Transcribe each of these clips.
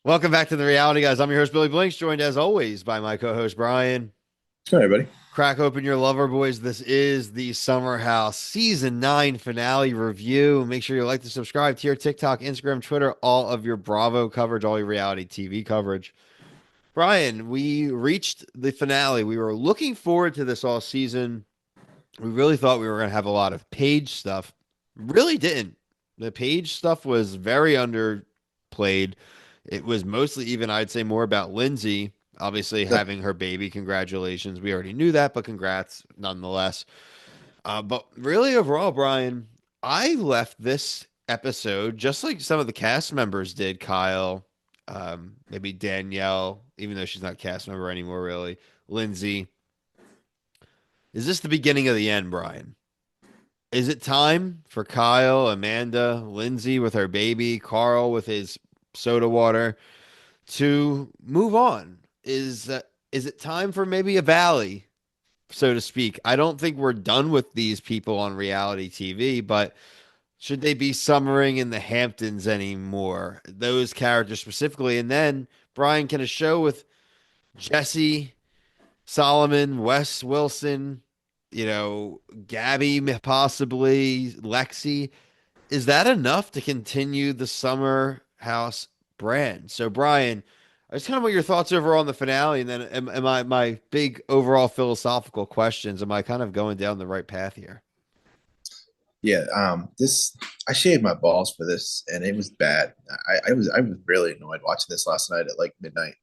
Welcome back to the Reality Guys. I'm your host, Billy Blinks, joined as always by my co-host, Brian. Hi, everybody. Crack open your lover boys. This is the Summer House Season 9 finale review. Make sure you like to subscribe to your TikTok, Instagram, Twitter, all of your Bravo coverage, all your reality TV coverage. Brian, we reached the finale. We were looking forward to this all season. We really thought we were going to have a lot of Paige stuff. Really didn't. The Paige stuff was very underplayed. It was mostly even, I'd say, more about Lindsay, obviously Yeah. having her baby. Congratulations. We already knew that, but congrats nonetheless. But really, overall, Brian, I left this episode just like some of the cast members did. Kyle, maybe Danielle, even though she's not a cast member anymore, really. Lindsay. Is this the beginning of the end, Brian? Is it time for Kyle, Amanda, Lindsay with her baby, Carl with his soda water to move on? Is it time for maybe a valley, so to speak? I don't think we're done with these people on reality TV, but should they be summering in the Hamptons anymore? Those characters specifically, and then Brian, can a show with Jesse, Solomon, Wes Wilson, Gabby, possibly Lexi. Is that enough to continue the Summer House brand? So, Brian, I just kind of want your thoughts overall on the finale, and then am I my big overall philosophical questions? Am I kind of going down the right path here? Yeah. This I shaved my balls for this, and it was bad. I was really annoyed watching this last night at like midnight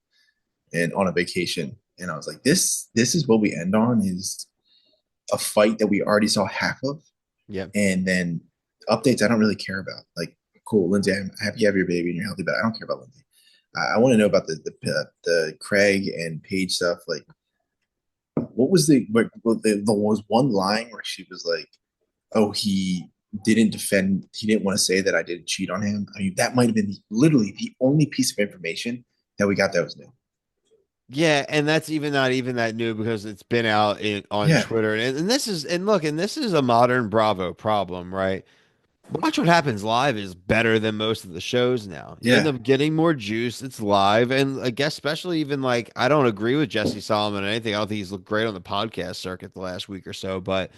and on a vacation, and I was like, this is what we end on is a fight that we already saw half of, Yep. and then updates I don't really care about. Like, cool, Lindsay, I'm happy you have your baby and you're healthy, but I don't care about Lindsay. I want to know about the Craig and Paige stuff. Like, what was the was one line where she was like, oh, he didn't want to say that I didn't cheat on him. I mean, that might have been literally the only piece of information that we got that was new. Yeah, and that's even not even that new because it's been out on Yeah, Twitter, and this is and look, and this is a modern Bravo problem, right? Watch What Happens Live is better than most of the shows now. You end yeah. up getting more juice. It's live. And I guess, especially even like, I don't agree with Jesse Solomon or anything. I don't think he's looked great on the podcast circuit the last week or so. But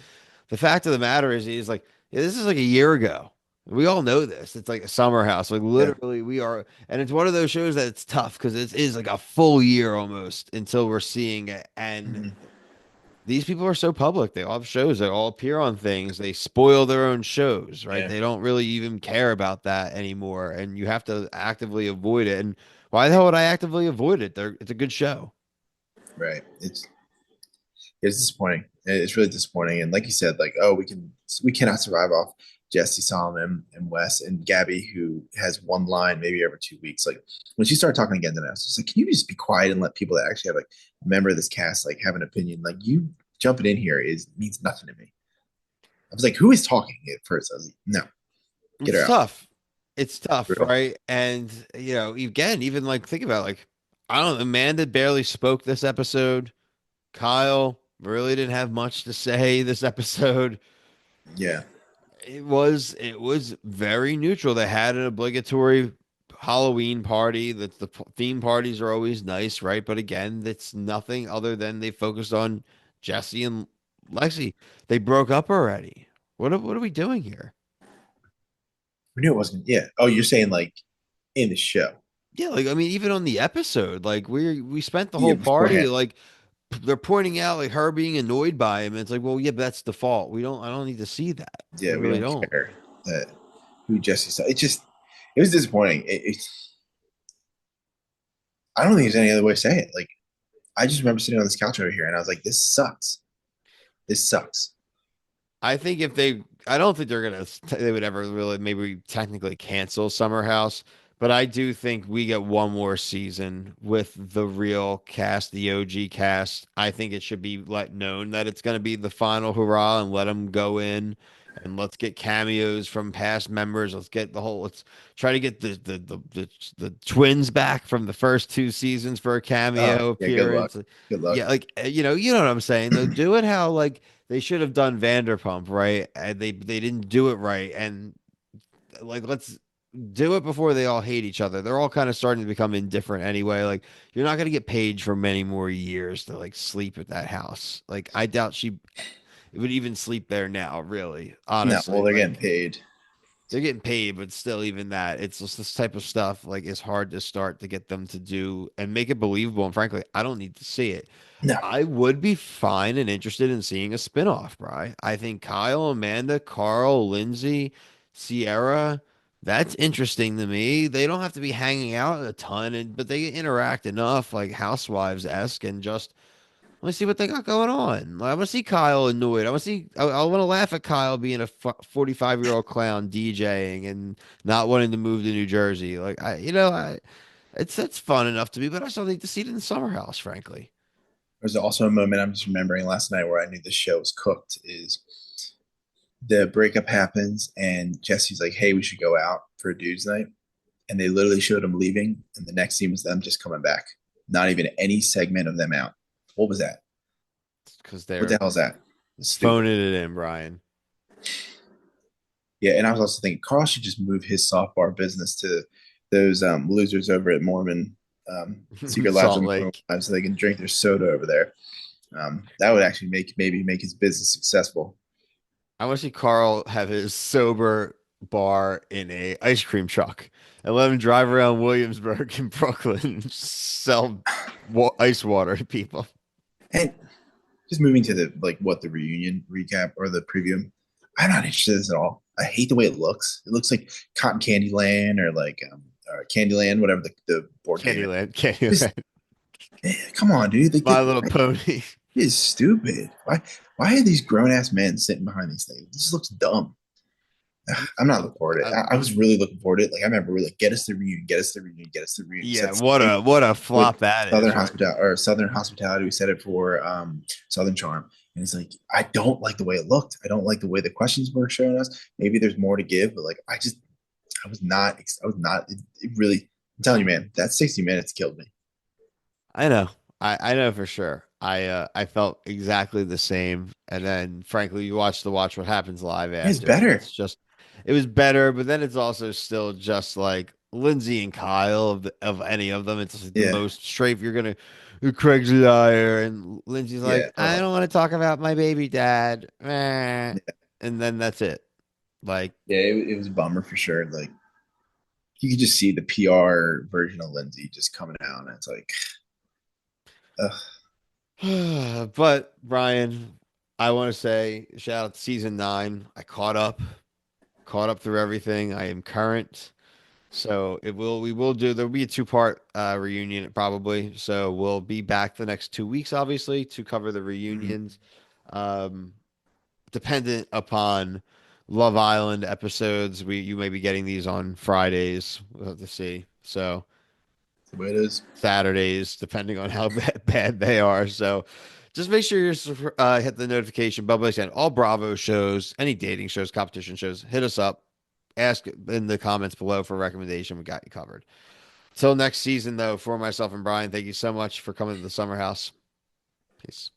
the fact of the matter is, he's like, yeah, this is like a year ago. We all know this. It's like a summer house. Like, Yeah. literally, we are. And it's one of those shows that it's tough because it is like a full year almost until we're seeing it. And Mhm. these people are so public. They all have shows. They all appear on things. They spoil their own shows, right? Yeah. They don't really even care about that anymore. And you have to actively avoid it. And why the hell would I actively avoid it? It's a good show. Right. It's disappointing. It's really disappointing. And like you said, like, oh, we cannot survive off Jesse Solomon and Wes and Gabby, who has one line maybe every 2 weeks. Like when she started talking again to us, it's like, can you just be quiet and let people that actually have like a member of this cast like have an opinion? Like you jumping in here is means nothing to me. I was like, who is talking at first? I was like, no, get her It's out. tough. It's tough, Real. right? And, again, even like think about it, like, I don't know, Amanda barely spoke this episode. Kyle really didn't have much to say this episode. Yeah. It was very neutral. They had an obligatory Halloween party. That the theme parties are always nice, right? But again, that's nothing other than they focused on Jesse and Lexi. They broke up already. What are we doing here? We knew it wasn't. Yeah. Oh, you're saying like in the show. Yeah, like I mean, even on the episode, like we spent the Yeah, whole party beforehand. like they're pointing out like her being annoyed by him. And it's like, well, yeah, but that's the fault. We don't. I don't need to see that. I Yeah, we really don't don't. care that who Jesse saw. It was disappointing. I don't think there's any other way to say it. Like, I just remember sitting on this couch over here and I was like, this sucks. This sucks. I think if they, I don't think they would ever really maybe technically cancel Summer House, but I do think we get one more season with the real cast, the OG cast. I think it should be let known that it's going to be the final hurrah and let them go in and let's get cameos from past members. Let's try to get the twins back from the first two seasons for a Oh, cameo yeah, good luck. appearance. Good luck. Yeah, like you know what I'm saying though. Do it how like they should have done Vanderpump, right? And they didn't do it right. And like let's do it before they all hate each other. They're all kind of starting to become indifferent anyway. Like you're not going to get Paige for many more years to like sleep at that house. Like I doubt she would even sleep there now, really. No, well, Honestly, they're getting like paid. they're getting paid, but still, even that, it's just this type of stuff. Like, it's hard to start to get them to do and make it believable. And frankly, I don't need to see it. No, I would be fine and interested in seeing a spinoff, Bri. I think Kyle, Amanda, Carl, Lindsay, Sierra, that's interesting to me. They don't have to be hanging out a ton, but they interact enough, like housewives esque, and just I want to see what they got going on. I want to see Kyle annoyed. I want to laugh at Kyle being a 45-year-old clown DJing and not wanting to move to New Jersey. Like it's that's fun enough to me, but I still need to see it in the summer house, frankly. there's also a moment I'm just remembering last night where I knew the show was cooked. Is the breakup happens and Jesse's like, "Hey, we should go out for a dude's night," and they literally showed him leaving, and the next scene was them just coming back. Not even any segment of them out. What was that? Because What they're the hell is that? It's stupid. phoning it in, Brian. Yeah, and I was also thinking Carl should just move his softbar business to those losers over at Mormon Secret Labs Salt and Mormon Lake. Labs so they can drink their soda over there. That would actually maybe make his business successful. I want to see Carl have his sober bar in a ice cream truck and let him drive around Williamsburg in Brooklyn, sell ice water to people. And just moving to the the reunion recap or the preview. I'm not interested in this at all. I hate the way it looks. It looks like Cotton Candy Land or Candyland, whatever the board game is. Candyland, Just Candyland. come on, dude. My Little Pony. It is stupid. Why are these grown ass men sitting behind these things? This looks dumb. I'm not looking forward to it. Um, I was really looking forward to it. Like I remember we were like, get us the reunion, get us the reunion, get us the reunion. yeah, Set the stage what a with flop that is, right? Southern Hospitality. We set it for Southern Charm. And it's like, I don't like the way it looked. I don't like the way the questions were showing us. Maybe there's more to give, but like I was not it really I'm telling you, man, that 60 minutes killed me. I know. I know for sure. I felt exactly the same. And then frankly, you watch what happens live It's after, and better. it's just it was better, but then it's also still just like Lindsay and Kyle of any of them. It's just like the Yeah. most straight you're gonna Craig's a liar, and Lindsay's Yeah. like, I don't want to talk about my baby dad. Eh. Yeah. And then that's it. Like Yeah, it was a bummer for sure. Like you could just see the PR version of Lindsay just coming out, and it's like, ugh. but Brian, I want to say shout out to season 9. I caught up through everything. I am current. So we will do there'll be a two-part reunion probably. So we'll be back the next 2 weeks, obviously, to cover the Mhm. reunions. Um, Dependent upon Love Island episodes, you may be getting these on Fridays. We'll have to see. So The way it is. Saturdays, depending on how bad they are. So just make sure you hit the notification bell. Like I said, all Bravo shows, any dating shows, competition shows, hit us up. Ask in the comments below for a recommendation. We got you covered. Till next season, though, for myself and Brian, thank you so much for coming to the summer house. Peace.